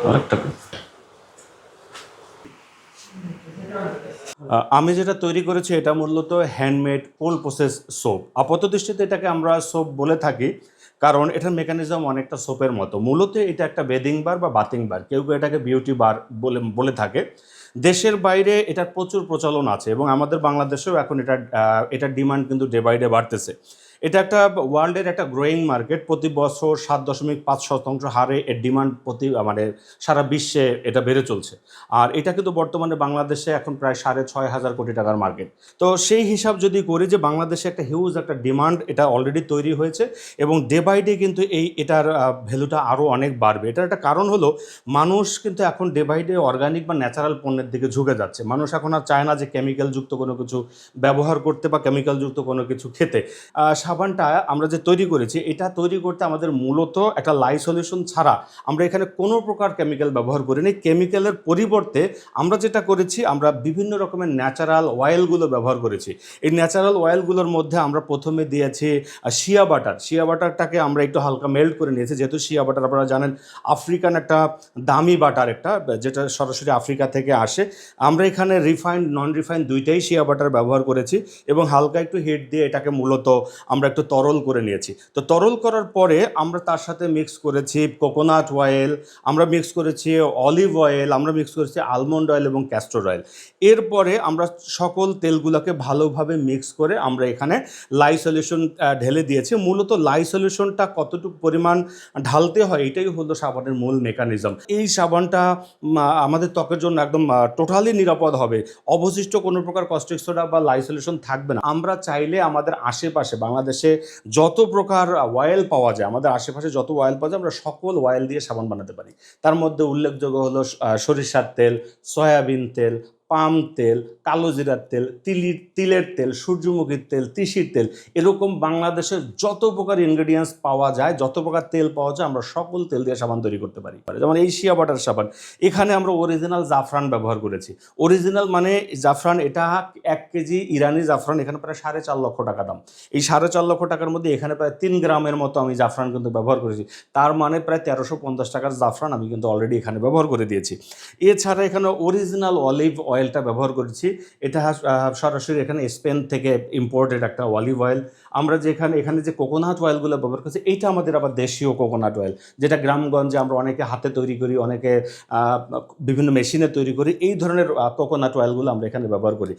আরেকটা আমি যেটা তৈরি করেছি এটা মূলত হ্যান্ডমেড কোল্ড প্রসেস সোপ। আপাত দৃষ্টিতে এটাকে আমরা সোপ বলে থাকি, কারণ এটার মেকানিজম অনেকটা সোপের মতো। মূলত এটা একটা বেদিং বার বা বাথিং বার, কেউ কেউ এটাকে বিউটি বার বলে বলে থাকে। দেশের বাইরে এটার প্রচুর প্রচলন আছে এবং আমাদের বাংলাদেশেও এখন এটার ডিমান্ড কিন্তু ডে বাই ডে বাড়তেছে। এটা একটা ওয়ার্ল্ডের একটা গ্রোয়িং মার্কেট। প্রতি বছর 7.5% হারে এর ডিমান্ড মানে সারা বিশ্বে এটা বেড়ে চলছে। আর এটা কিন্তু বর্তমানে বাংলাদেশে এখন প্রায় 6,500 কোটি টাকার মার্কেট। তো সেই হিসাব যদি করি যে বাংলাদেশে একটা হিউজ একটা ডিমান্ড এটা অলরেডি তৈরি হয়েছে এবং ডে বাই ডে কিন্তু এটার ভ্যালুটা আরও অনেক বাড়বে। এটার একটা কারণ হলো মানুষ কিন্তু এখন ডে বাই ডে অর্গানিক বা ন্যাচারাল পণ্যের দিকে ঝুঁকে যাচ্ছে। মানুষ এখন আর চায় না যে কেমিক্যালযুক্ত কোনো কিছু ব্যবহার করতে বা কেমিক্যালযুক্ত কোনো কিছু খেতে। সাবানটা আমরা যে তৈরি করেছি, এটা তৈরি করতে আমাদের মূলত একটা লাই সলিউশন ছাড়া আমরা এখানে কোনো প্রকার কেমিক্যাল ব্যবহার করিনি। কেমিক্যালের পরিবর্তে আমরা যেটা করেছি, আমরা বিভিন্ন রকমের ন্যাচারাল অয়েলগুলো ব্যবহার করেছি। এই ন্যাচারাল অয়েলগুলোর মধ্যে আমরা প্রথমে দিয়েছি শিয়া বাটার। শিয়া বাটারটাকে আমরা একটু হালকা মেল্ট করে নিয়েছি, যেহেতু শিয়া বাটার আপনারা জানেন আফ্রিকান একটা দামি বাটার, একটা যেটা সরাসরি আফ্রিকা থেকে আসে। আমরা এখানে রিফাইন্ড নন রিফাইন্ড দুইটাই শিয়া বাটার ব্যবহার করেছি এবং হালকা একটু হিট দিয়ে এটাকে মূলত আমরা একটু তরল করে নিয়েছি। তো তরল করার পরে আমরা তার সাথে মিক্স করেছি কোকোনাট অয়েল, আমরা মিক্স করেছি অলিভ অয়েল, আমরা মিক্স করেছি আলমন্ড অয়েল এবং ক্যাস্টর অয়েল। এরপরে আমরা সকল তেলগুলোকে ভালোভাবে মিক্স করে আমরা এখানে লাই সলিউশন ঢেলে দিয়েছি। মূলত লাই সলিউশনটা কতটুকু পরিমাণ ঢালতে হয় এটাই হলো সাবানের মূল মেকানিজম। এই সাবানটা আমাদের ত্বকের জন্য একদম টোটালি নিরাপদ হবে। অবশিষ্ট কোনো প্রকার কস্টিক সোডা বা লাই সলিউশন থাকবে না। আমরা চাইলে আমাদের আশেপাশে বাংলাদেশে যত প্রকার অয়েল পাওয়া যায়, আমাদের আশেপাশে যত অয়েল পাওয়া যায়, আমরা সকল অয়েল দিয়ে সাবান বানাতে পারি। তার মধ্যে উল্লেখযোগ্য হলো সরিষার তেল, সয়াবিন তেল, পাম তেল, কালো জিরার তেল, তিলের তেল, সূর্যমুখীর তেল, তিসির তেল, এরকম বাংলাদেশের যত প্রকার ইনগ্রেডিয়েন্টস পাওয়া যায়, যত প্রকার তেল পাওয়া যায়, আমরা সকল তেল দিয়ে সাবান তৈরি করতে পারি। যেমন এই শিয়া বাটার সাবান, এখানে আমরা অরিজিনাল জাফরান ব্যবহার করেছি। অরিজিনাল মানে জাফরান, এটা 1 কেজি ইরানি জাফরান এখানে প্রায় 4.5 লক্ষ টাকা দাম। এই 4.5 লক্ষ টাকার মধ্যে এখানে প্রায় 3 গ্রামের মতো আমি জাফরান কিন্তু ব্যবহার করেছি। তার মানে প্রায় 1350 টাকার জাফরান আমি কিন্তু অলরেডি এখানে ব্যবহার করে দিয়েছি। এছাড়া এখানে অরিজিনাল অলিভ অয়েলটা ব্যবহার করেছি। এটা সরাসরি এখানে স্পেন থেকে ইম্পোর্টেড একটা অলিভ অয়েল। আমরা এখানে যে কোকোনাট অয়েলগুলো ব্যবহার করছি, এইটা আমাদের আবার দেশীয় কোকোনাট অয়েল, যেটা গ্রামগঞ্জে আমরা অনেকে হাতে তৈরি করি, অনেকে বিভিন্ন মেশিনে তৈরি করি। এই ধরনের কোকোনাট অয়েলগুলো আমরা এখানে ব্যবহার করি।